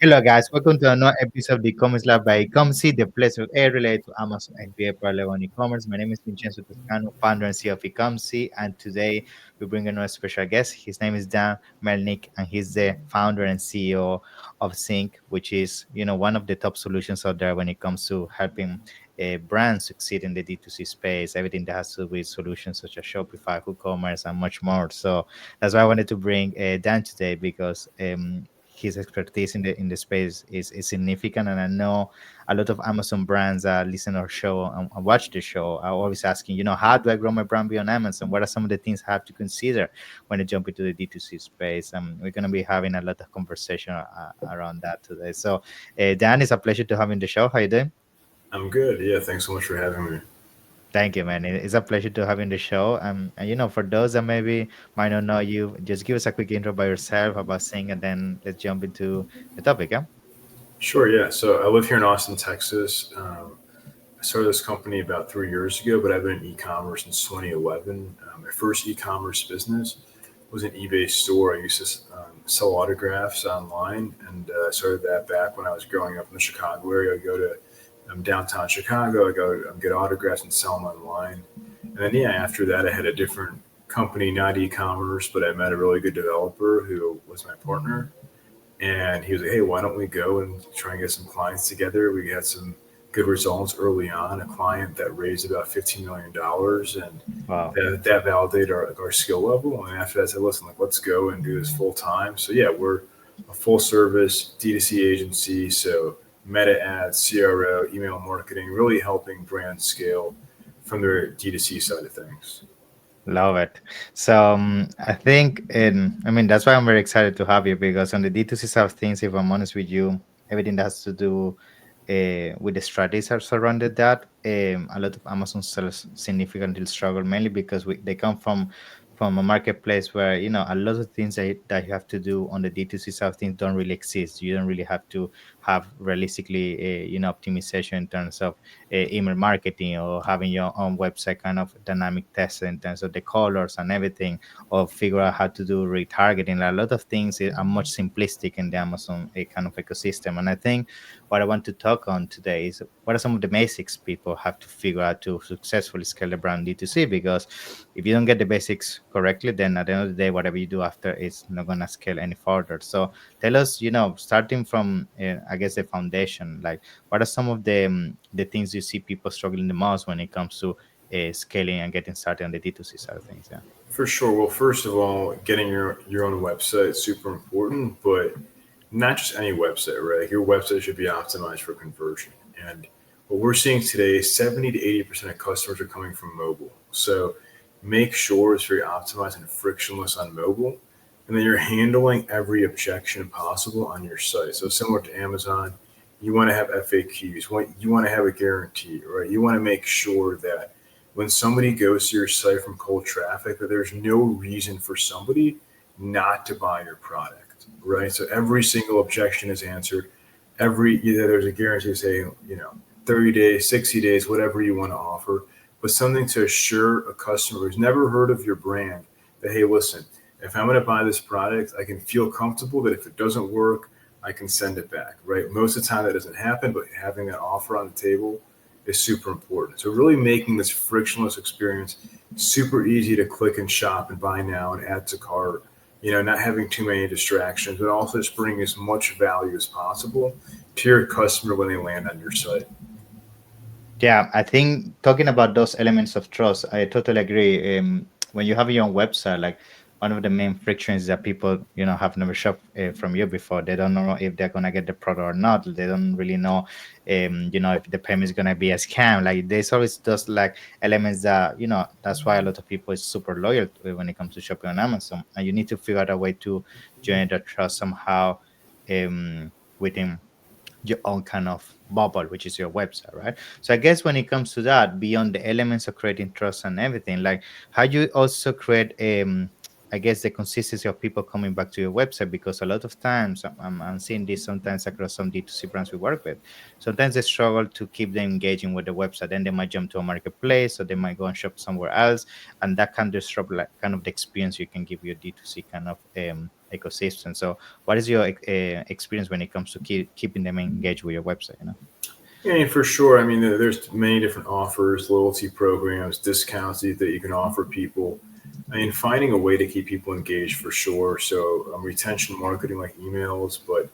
Hello, guys. Welcome to another episode of the e-commerce lab by Ecomcy, the place of air related to Amazon FBA parallel on e-commerce. My name is Vincenzo Toscano, founder and CEO of Ecomcy, and today we bring another special guest. His name is Dan Melnick, and he's the founder and CEO of Sync, which is one of the top solutions out there when it comes to helping brands succeed in the D2C space. Everything that has to do with solutions such as Shopify, WooCommerce, and much more. So that's why I wanted to bring Dan today because his expertise in the space is significant, and I know a lot of Amazon brands listen to our show and watch the show are always asking, how do I grow my brand beyond Amazon? What are some of the things I have to consider when I jump into the D2C space? We're going to be having a lot of conversation around that today. So, Dan, it's a pleasure to have you in the show. How you doing? I'm good. Yeah, thanks so much for having me. Thank you, man. It's a pleasure to have you in the show. And for those that maybe might not know you, just give us a quick intro by yourself about Sing, and then let's jump into the topic. Yeah. Sure, yeah. So I live here in Austin, Texas. I started this company about 3 years ago, but I've been in e-commerce since 2011. My first e-commerce business was an eBay store. I used to sell autographs online, and I started that back when I was growing up in the Chicago area. I go to downtown Chicago. I go get autographs and sell them online. And then, yeah, after that, I had a different company, not e-commerce, but I met a really good developer who was my partner. And he was like, "Hey, why don't we go and try and get some clients together?" We had some good results early on. A client that raised about $15 million, and Wow. that validated our skill level. And after that, I said, "Listen, like, let's go and do this full time." So yeah, we're a full service D2C agency. So meta ads, CRO, email marketing, really helping brands scale from their D2C side of things. Love it. So I think, I mean, that's why I'm very excited to have you because on the D2C side of things, if I'm honest with you, everything that has to do with the strategies are surrounded that. A lot of Amazon sellers significantly struggle mainly because they come from a marketplace where a lot of things that you have to do on the D2C side of things don't really exist. You don't really have to have realistically optimization in terms of email marketing or having your own website kind of dynamic test in terms of the colors and everything, or figure out how to do retargeting. A lot of things are much simplistic in the Amazon kind of ecosystem. And I think what I want to talk on today is what are some of the basics people have to figure out to successfully scale the brand D2C, because if you don't get the basics correctly, then at the end of the day, whatever you do after is not going to scale any further. So tell us, starting from, I guess, the foundation, like what are some of the things you see people struggling the most when it comes to scaling and getting started on the D2C side of things? Yeah. For sure. Well, first of all, getting your own website is super important, but not just any website, right? Your website should be optimized for conversion. And what we're seeing today, 70 to 80% of customers are coming from mobile. So make sure it's very optimized and frictionless on mobile. And then you're handling every objection possible on your site. So similar to Amazon, you want to have FAQs, you want to have a guarantee, right? You want to make sure that when somebody goes to your site from cold traffic, that there's no reason for somebody not to buy your product, right? So every single objection is answered. There's a guarantee saying 30 days, 60 days, whatever you want to offer, but something to assure a customer who's never heard of your brand that, hey, listen, if I'm going to buy this product, I can feel comfortable that if it doesn't work, I can send it back, right? Most of the time that doesn't happen, but having that offer on the table is super important. So really making this frictionless experience super easy to click and shop and buy now and add to cart, not having too many distractions, but also just bringing as much value as possible to your customer when they land on your site. Yeah, I think talking about those elements of trust, I totally agree. When you have your own website, like one of the main frictions is that people, have never shopped from you before. They don't know if they're gonna get the product or not. They don't really know, if the payment is gonna be a scam. Like there's always those like elements that that's why a lot of people is super loyal when it comes to shopping on Amazon. And you need to figure out a way to generate that trust somehow within your own kind of bubble, which is your website, right? So I guess when it comes to that, beyond the elements of creating trust and everything, like how you also create I guess the consistency of people coming back to your website, because a lot of times I'm seeing this sometimes across some D2C brands we work with. Sometimes they struggle to keep them engaging with the website. Then they might jump to a marketplace or they might go and shop somewhere else. And that can disrupt like kind of the experience you can give your D2C kind of ecosystem. So, what is your experience when it comes to keeping them engaged with your website? Yeah, for sure. I mean, there's many different offers, loyalty programs, discounts that you can offer people. I mean, finding a way to keep people engaged for sure. So, retention marketing like emails, but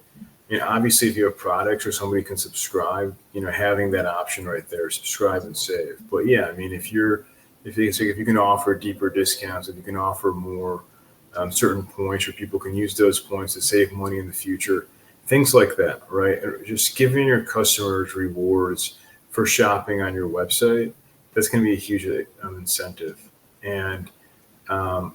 obviously, if you have products or somebody can subscribe, having that option right there, subscribe and save. But yeah, I mean, if you can offer deeper discounts, if you can offer more certain points, or people can use those points to save money in the future, things like that, right? Just giving your customers rewards for shopping on your website, that's going to be a huge incentive. And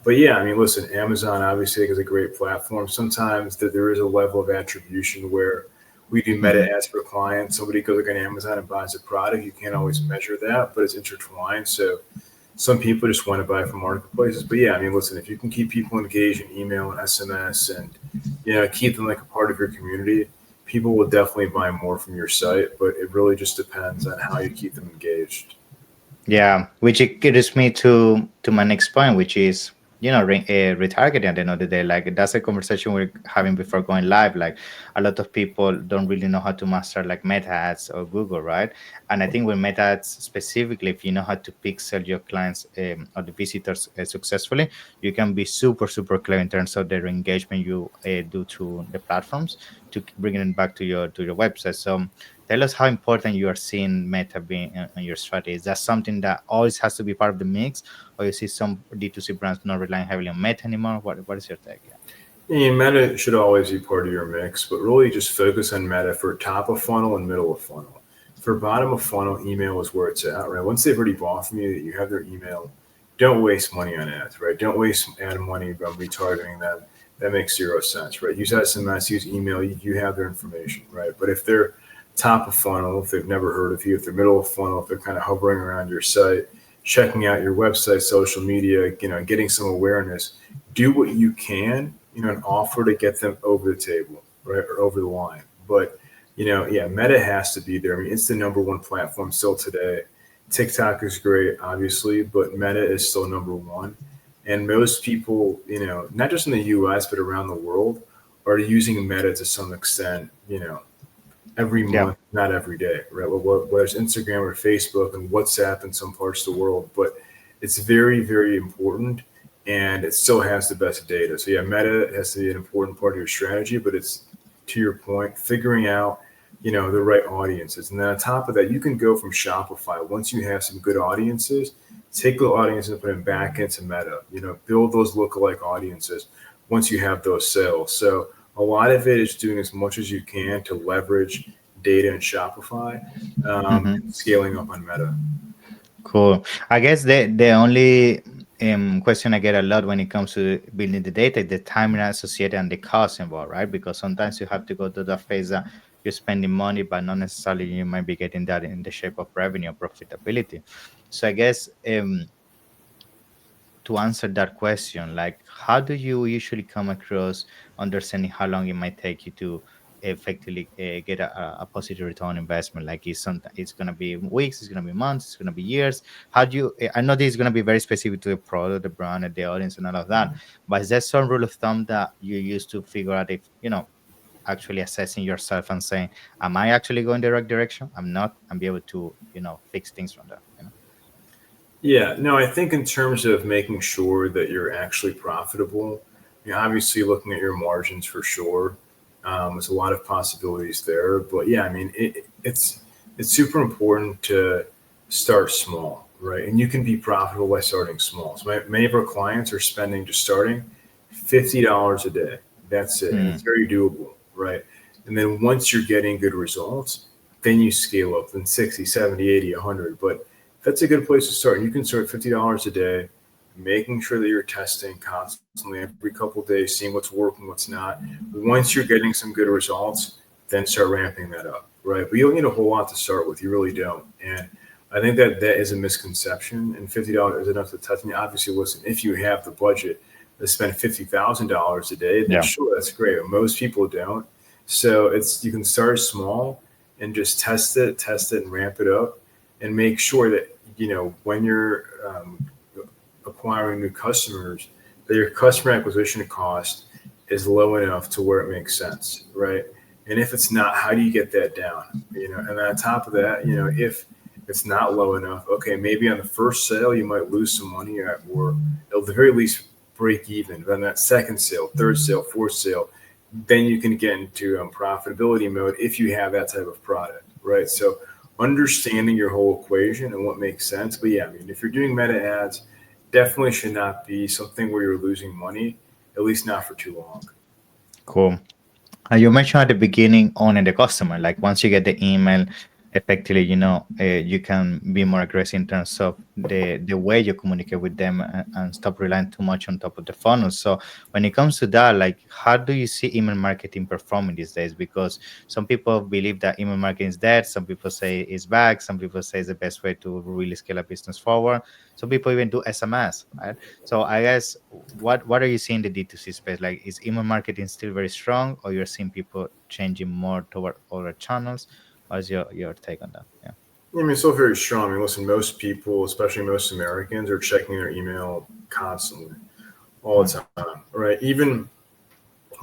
but yeah, I mean, listen, Amazon obviously is a great platform. Sometimes that there is a level of attribution where we do meta Hmm. ads for clients. Somebody goes like on Amazon and buys a product. You can't always measure that, but it's intertwined. So some people just want to buy from marketplaces. But yeah, I mean, listen, if you can keep people engaged in email and SMS, and keep them like a part of your community, people will definitely buy more from your site. But it really just depends on how you keep them engaged. Yeah, which it gets me to my next point, which is retargeting at the end of the day. Like that's a conversation we're having before going live. Like a lot of people don't really know how to master like Meta ads or Google, right? And I think with Meta ads specifically, if you know how to pixel your clients or the visitors successfully, you can be super clear in terms of their engagement you do to the platforms to bring it back to your website. So tell us how important you are seeing Meta being in your strategy. Is that something that always has to be part of the mix, or you see some D2C brands not relying heavily on Meta anymore? What is your take? Yeah. And meta should always be part of your mix, but really just focus on meta for top of funnel and middle of funnel. For bottom of funnel, email is where it's at, right? Once they've already bought from you, you have their email. Don't waste money on ads, right? Don't waste ad money on retargeting them. That makes zero sense, right? Use SMS, use email. You have their information, right? But if they're top of funnel, if they've never heard of you, if they're middle of funnel, if they're kind of hovering around your site, checking out your website, social media, getting some awareness, do what you can, and offer to get them over the table, right, or over the line. But yeah, Meta has to be there. I mean, it's the number one platform still today. TikTok is great, obviously, but Meta is still number one. And most people, not just in the U.S. but around the world, are using Meta to some extent. Every Yeah. month, not every day, right? Whether it's Instagram or Facebook and WhatsApp in some parts of the world, but it's very, very important, and it still has the best data. So yeah, meta has to be an important part of your strategy, but it's, to your point, figuring out, the right audiences. And then on top of that, you can go from Shopify. Once you have some good audiences, take the audiences and put them back into Meta, build those lookalike audiences once you have those sales. So a lot of it is doing as much as you can to leverage data in Shopify, and scaling up on Meta. Cool. I guess the only question I get a lot when it comes to building the data is the time associated and the cost involved, right? Because sometimes you have to go to the phase that you're spending money, but not necessarily you might be getting that in the shape of revenue or profitability. So I guess to answer that question, like how do you usually come across understanding how long it might take you to effectively get a positive return on investment? Like it's going to be weeks, it's going to be months, it's going to be years. How do you I know this is going to be very specific to the product, the brand, and the audience and all of that, but is there some rule of thumb that you use to figure out if actually assessing yourself and saying, am I actually going the right direction? I'm not, and be able to fix things from there. Yeah, no, I think in terms of making sure that you're actually profitable, obviously looking at your margins for sure. There's a lot of possibilities there, but yeah, I mean, it's super important to start small, right? And you can be profitable by starting small. So many of our clients are spending, just starting, $50 a day. That's it, and it's Hmm. very doable, right? And then once you're getting good results, then you scale up, then 60, 70, 80, 100. But that's a good place to start. You can start $50 a day, making sure that you're testing constantly every couple of days, seeing what's working, what's not. Once you're getting some good results, then start ramping that up, right? But you don't need a whole lot to start with. You really don't. And I think that that is a misconception. And $50 is enough to test. And obviously, listen, if you have the budget to spend $50,000 a day, then Yeah. sure, that's great. But most people don't. So you can start small and just test it, and ramp it up, and make sure that when you're acquiring new customers, that your customer acquisition cost is low enough to where it makes sense, right? And if it's not, how do you get that down? And on top of that, if it's not low enough, okay, maybe on the first sale you might lose some money, or at the very least break even. But on that second sale, third sale, fourth sale, then you can get into profitability mode if you have that type of product, right? So understanding your whole equation and what makes sense. But yeah, I mean, if you're doing meta ads, definitely should not be something where you're losing money, at least not for too long. Cool. You mentioned at the beginning owning the customer. Like once you get the email, effectively, you can be more aggressive in terms of the way you communicate with them, and stop relying too much on top of the funnel. So when it comes to that, like how do you see email marketing performing these days? Because some people believe that email marketing is dead. Some people say it's back. Some people say it's the best way to really scale a business forward. Some people even do SMS, right? So I guess what are you seeing in the D2C space? Like is email marketing still very strong, or you're seeing people changing more toward other channels? What's your take on that? Yeah. I mean, it's still very strong. I mean, listen, most people, especially most Americans, are checking their email constantly, all Mm. the time, right? Even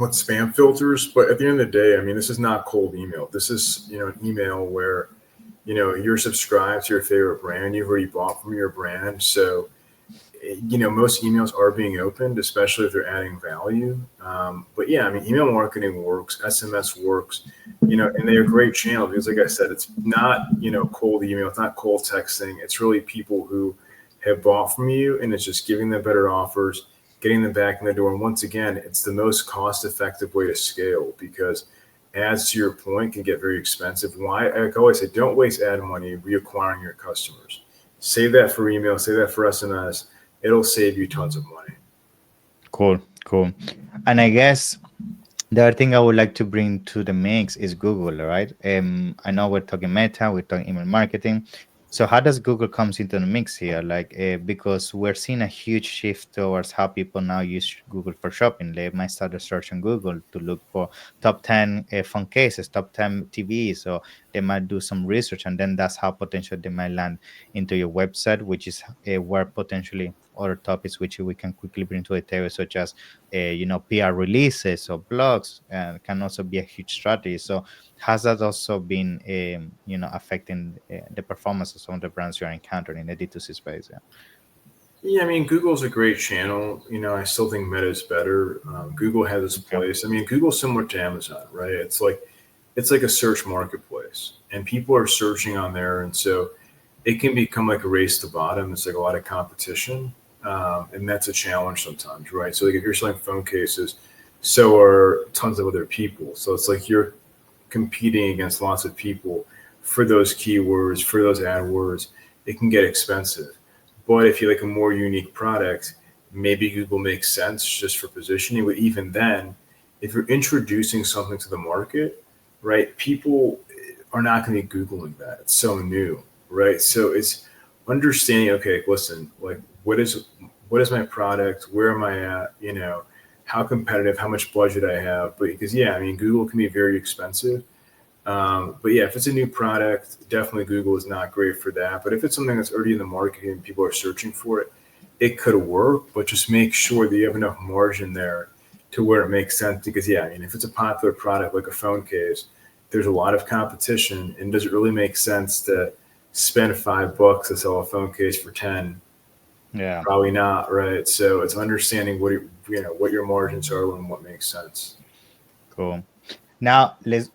with spam filters. But at the end of the day, I mean, this is not cold email. This is, an email where, you're subscribed to your favorite brand. You've already bought from your brand. So most emails are being opened, especially if they're adding value. But yeah, I mean, email marketing works, SMS works, and they're a great channel because, like I said, it's not, cold email, it's not cold texting. It's really people who have bought from you, and it's just giving them better offers, getting them back in the door. And once again, it's the most cost effective way to scale because ads, to your point, can get very expensive. Why? I always say, don't waste ad money reacquiring your customers. Save that for email, save that for SMS. It'll save you tons of money. Cool, cool. And I guess the other thing I would like to bring to the mix is Google, right? I know we're talking Meta, we're talking email marketing. So how does Google comes into the mix here? Like, because we're seeing a huge shift towards how people now use Google for shopping. They might start a search on Google to look for top 10 phone cases, top 10 TVs. So they might do some research, and then that's how potentially they might land into your website, which is where potentially other topics which we can quickly bring to the table, such as PR releases or blogs, can also be a huge strategy. So has that also been affecting the performance of some of the brands you're encountering in the D2C space? Yeah. Yeah, I mean, Google's a great channel. I still think Meta is better. Google has its Okay. place. I mean, Google's similar to Amazon, right? It's like a search marketplace, and people are searching on there, and so it can become like a race to bottom. It's like a lot of competition, and that's a challenge sometimes, right? So, like if you're selling phone cases, so are tons of other people. So it's like you're competing against lots of people for those keywords, for those AdWords. It can get expensive. But if you like a more unique product, maybe Google makes sense just for positioning. But even then, if you're introducing something to the market, right, people are not going to be Googling that. It's so new, right? So it's understanding, okay, listen, like what is my product? Where am I at? How competitive, how much budget I have. But because yeah, I mean Google can be very expensive. But yeah, if it's a new product, definitely Google is not great for that. But if it's something that's already in the market and people are searching for it, it could work. But just make sure that you have enough margin there to where it makes sense. Because yeah, I mean, if it's a popular product like a phone case, there's a lot of competition, and does it really make sense to spend $5 to sell a phone case for 10? Yeah. Probably not, right? So it's understanding what your margins are and what makes sense. Cool. Now let's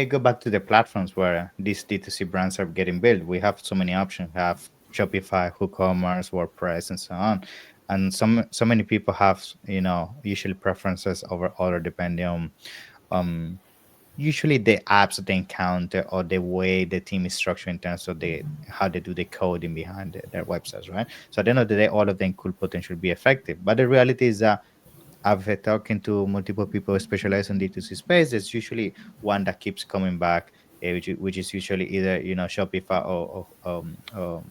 go back to the platforms where these D2C brands are getting built. We have so many options. We have Shopify, WooCommerce, WordPress, and so on. And so many people have, usually preferences over other depending on um usually the apps that they encounter or the way the team is structured in terms of the how they do the coding behind their websites, right? So at the end of the day, all of them could potentially be effective. But the reality is that I've talking to multiple people who specialize in D2C space. There's usually one that keeps coming back, which is usually either Shopify or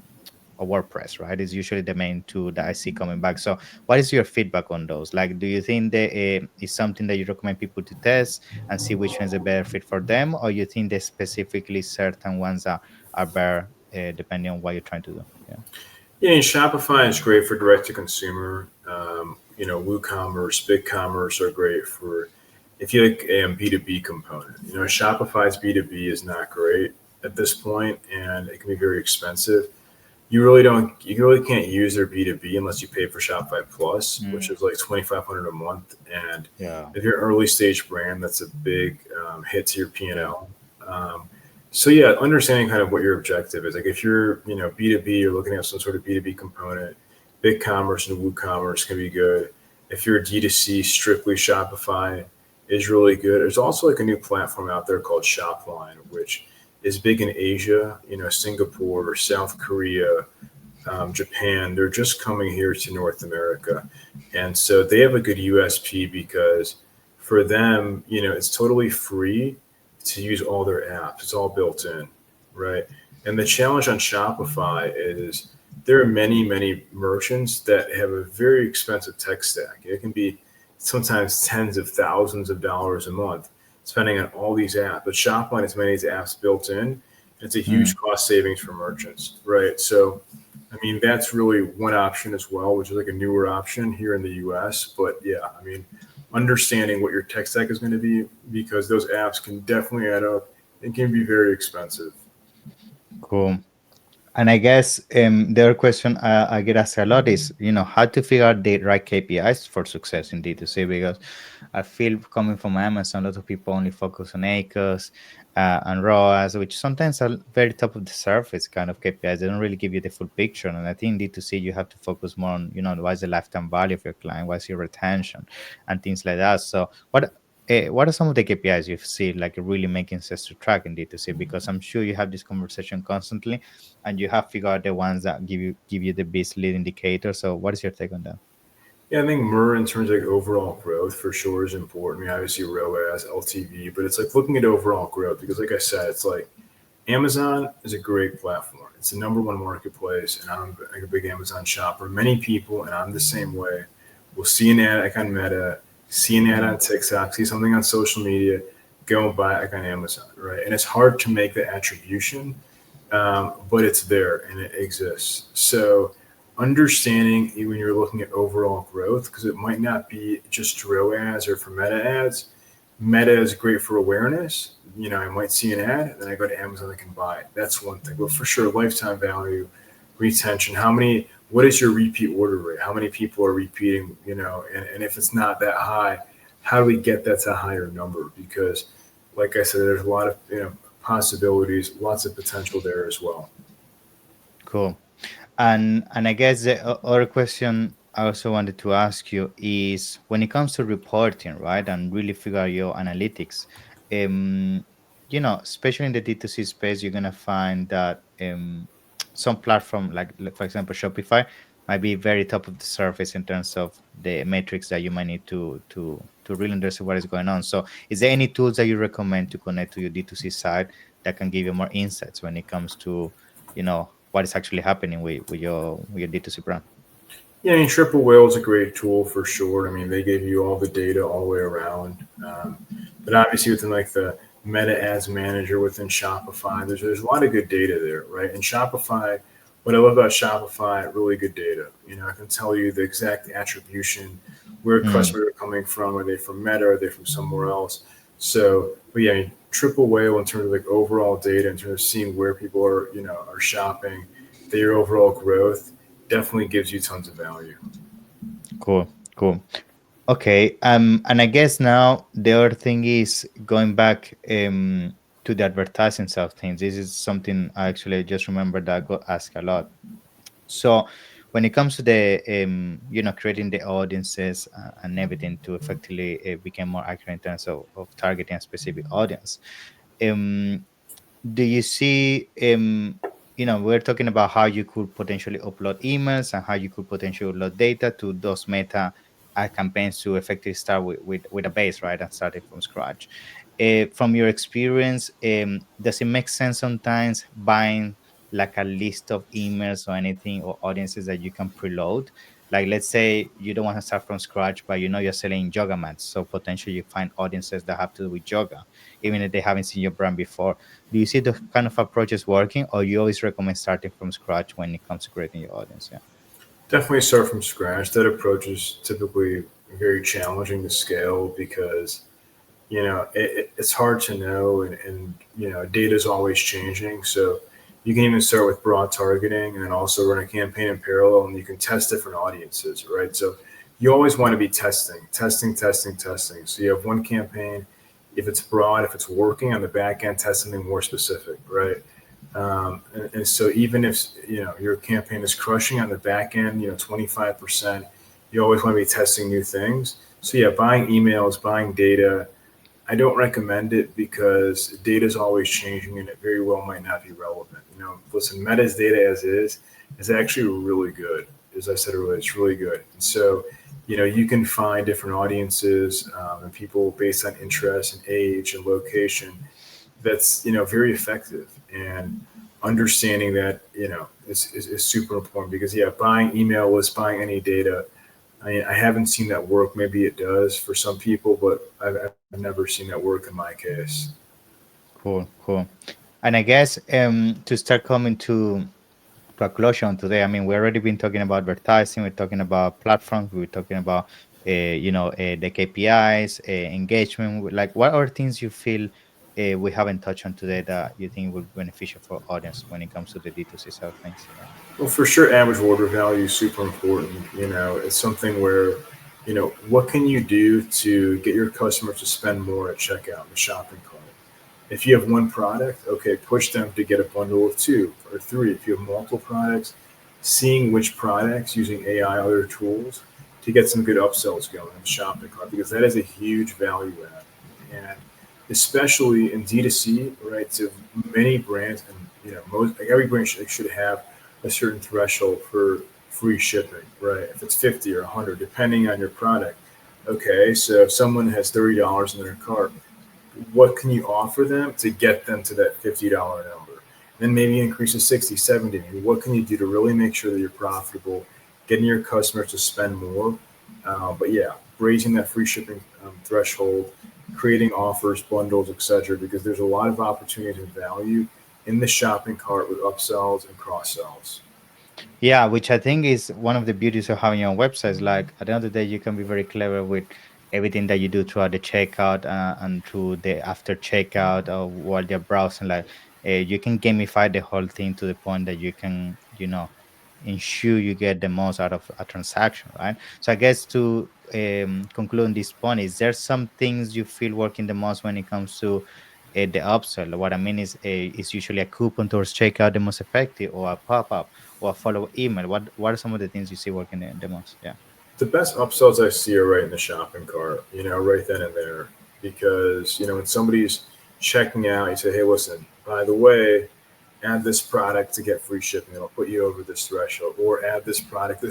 WordPress, right? It's usually the main two that I see coming back. So, what is your feedback on those? Like, do you think that is something that you recommend people to test and see which one's a better fit for them, or you think there's specifically certain ones that are better depending on what you're trying to do? Yeah. Yeah, and Shopify is great for direct to consumer. WooCommerce, BigCommerce are great for if you like a B2B component. Shopify's B2B is not great at this point, and it can be very expensive. You really can't use their B2B unless you pay for Shopify Plus, which Mm, is like 2,500 a month. And yeah. if you're an early stage brand, that's a big hit to your Yeah. P&L. So yeah, understanding kind of what your objective is. Like if you're, B2B, you're looking at some sort of B2B component, BigCommerce and WooCommerce can be good. If you're D2C, strictly Shopify is really good. There's also like a new platform out there called Shopline, which is big in Asia, Singapore, South Korea, Japan. They're just coming here to North America. And so they have a good USP because for them, it's totally free to use all their apps. It's all built in, right? And the challenge on Shopify is there are many, many merchants that have a very expensive tech stack. It can be sometimes tens of thousands of dollars a month spending on all these apps. But Shopify has many of these apps built in. It's a Mm, huge cost savings for merchants, right? So I mean, that's really one option as well, which is like a newer option here in the US. But yeah, I mean, understanding what your tech stack is going to be because those apps can definitely add up and can be very expensive. cool. And I guess the other question I get asked a lot is, how to figure out the right KPIs for success in D2C, because I feel coming from Amazon, a lot of people only focus on ACOS and ROAS, which sometimes are very top of the surface kind of KPIs. They don't really give you the full picture. And I think D2C, you have to focus more on, what's the lifetime value of your client, what's your retention, and things like that. So, what are some of the KPIs you see like really making sense to track in D2C? Because I'm sure you have this conversation constantly, and you have figured out the ones that give you the best lead indicator. So, what is your take on that? Yeah, I think MER in terms of like overall growth for sure is important. I mean, obviously ROAS, LTV, but it's like looking at overall growth because, like I said, it's like Amazon is a great platform. It's the number one marketplace, and I'm like a big Amazon shopper. Many people, and I'm the same way, will see an ad like on Meta, see an ad Mm, on TikTok, see something on social media, go and buy it like on Amazon, right? And it's hard to make the attribution, but it's there and it exists. So understanding when you're looking at overall growth, because it might not be just ROAS or for meta ads. Meta is great for awareness. I might see an ad, then I go to Amazon, I can buy it. That's one thing. But for sure, lifetime value, retention. What is your repeat order rate? How many people are repeating? And if it's not that high, how do we get that to a higher number? Because, like I said, there's a lot of possibilities, lots of potential there as well. cool. And I guess the other question I also wanted to ask you is when it comes to reporting, right, and really figure out your analytics, um, especially in the D2C space, you're gonna find that some platform like for example Shopify might be very top of the surface in terms of the metrics that you might need to really understand what is going on. So, is there any tools that you recommend to connect to your D2C side that can give you more insights when it comes to what is actually happening with your D2C brand? Yeah, I mean, Triple Whale is a great tool for sure. I mean, they give you all the data all the way around. But obviously, within like the Meta Ads Manager within Shopify, there's a lot of good data there, right? And Shopify, what I love about Shopify, really good data. I can tell you the exact attribution, where Mm, customers are coming from. Are they from Meta? Are they from somewhere else? So, but yeah, I mean, Triple Whale in terms of like overall data, in terms of seeing where people are shopping, their overall growth definitely gives you tons of value. cool, cool. Okay, and I guess now the other thing is going back to the advertising side of things. This is something I actually just remember that I got asked a lot. So when it comes to the creating the audiences and everything to effectively become more accurate in terms of targeting a specific audience, um do you see we're talking about how you could potentially upload emails and how you could potentially upload data to those meta ad campaigns to effectively start with a base, right, and starting from scratch. From your experience, does it make sense sometimes buying like a list of emails or anything or audiences that you can preload? Like, let's say you don't want to start from scratch, but you're selling yoga mats, so potentially you find audiences that have to do with yoga, even if they haven't seen your brand before. Do you see the kind of approaches working, or you always recommend starting from scratch when it comes to creating your audience? Yeah. Definitely start from scratch. That approach is typically very challenging to scale because it's hard to know, and data is always changing. So you can even start with broad targeting and then also run a campaign in parallel, and you can test different audiences, right? So you always want to be testing. So you have one campaign, if it's broad, if it's working on the back end, test something more specific, right? And so even if your campaign is crushing on the back end, 25%, you always want to be testing new things. So yeah, buying emails, buying data, I don't recommend it because data is always changing and it very well might not be relevant. Listen, Meta's data as is actually really good. As I said earlier, it's really good. And so, you can find different audiences and people based on interest and age and location. That's very effective, and understanding that is super important because yeah, buying email lists, buying any data, I haven't seen that work. Maybe it does for some people, but I've never seen that work in my case. Cool, cool. And I guess to start coming to a closure on today, I mean, we already been talking about advertising, we're talking about platforms, we're talking about the KPIs, engagement. Like, what are things you feel we haven't touched on today that you think will be beneficial for audience when it comes to the D2C side of things? Well, for sure, average order value is super important. It's something where, what can you do to get your customers to spend more at checkout in the shopping cart? If you have one product, okay, push them to get a bundle of two or three. If you have multiple products, seeing which products using AI, other tools to get some good upsells going in the shopping cart because that is a huge value add. And especially in D2C, right? So many brands and most like every brand should have a certain threshold for free shipping, right? If it's 50 or 100, depending on your product. Okay, so if someone has $30 in their cart, what can you offer them to get them to that $50 number? Then maybe increase to 60, 70. What can you do to really make sure that you're profitable, getting your customers to spend more? But yeah, raising that free shipping threshold, creating offers, bundles, etc. Because there's a lot of opportunity and value in the shopping cart with upsells and cross sells. Yeah, which I think is one of the beauties of having your own websites. Like at the end of the day, you can be very clever with everything that you do throughout the checkout and through the after checkout or while you're browsing. Like you can gamify the whole thing to the point that you can, ensure you get the most out of a transaction, right? So I guess to conclude on this point, is there some things you feel working the most when it comes to the upsell? What I mean is usually a coupon towards checkout the most effective, or a pop up, or a follow email. What are some of the things you see working the most? Yeah. The best upsells I see are right in the shopping cart, right then and there. Because, when somebody's checking out, you say, hey, listen, by the way, add this product to get free shipping. It'll put you over this threshold. Or add this product,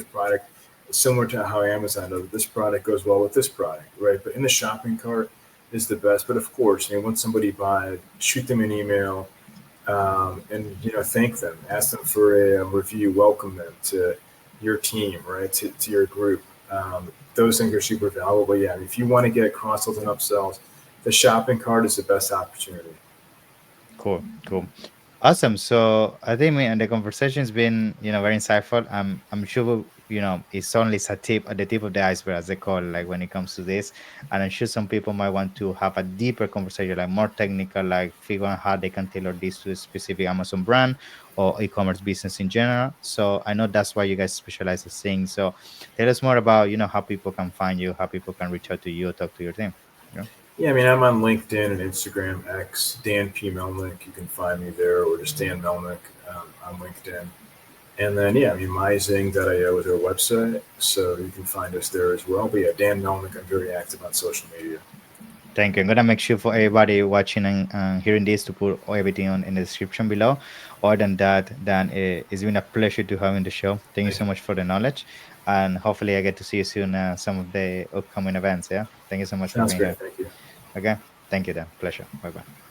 similar to how Amazon does it. This product goes well with this product, right? But in the shopping cart is the best. But of course, once somebody buys, shoot them an email, and thank them, ask them for a review, welcome them to your team, right, to your group. Those things are super valuable. But yeah, if you want to get cross sells and upsells, the shopping cart is the best opportunity. Cool, cool. Awesome. So I think man, the conversation's been, very insightful. I'm sure it's only a tip at the tip of the iceberg, as they call it, like when it comes to this. And I'm sure some people might want to have a deeper conversation, like more technical, like figure out how they can tailor this to a specific Amazon brand or e-commerce business in general. So I know that's why you guys specialize in things. So tell us more about, how people can find you, how people can reach out to you, talk to your team. You know? Yeah, I mean, I'm on LinkedIn and Instagram, X, Dan P. Melnick. You can find me there, or just Dan Melnick on LinkedIn. And then, yeah, I mean, myzing.io is our website, so you can find us there as well. But yeah, Dan Melnick, I'm very active on social media. Thank you. I'm gonna make sure for everybody watching and hearing this to put everything on in the description below. Other than that, Dan, it's been a pleasure to have you in the show. Thank you Thank so you. much for the knowledge, and hopefully I get to see you soon. Some of the upcoming events. Yeah. Thank you so much for Sounds being great. here. Thank you. Okay. Thank you, Dan. Pleasure. Bye bye.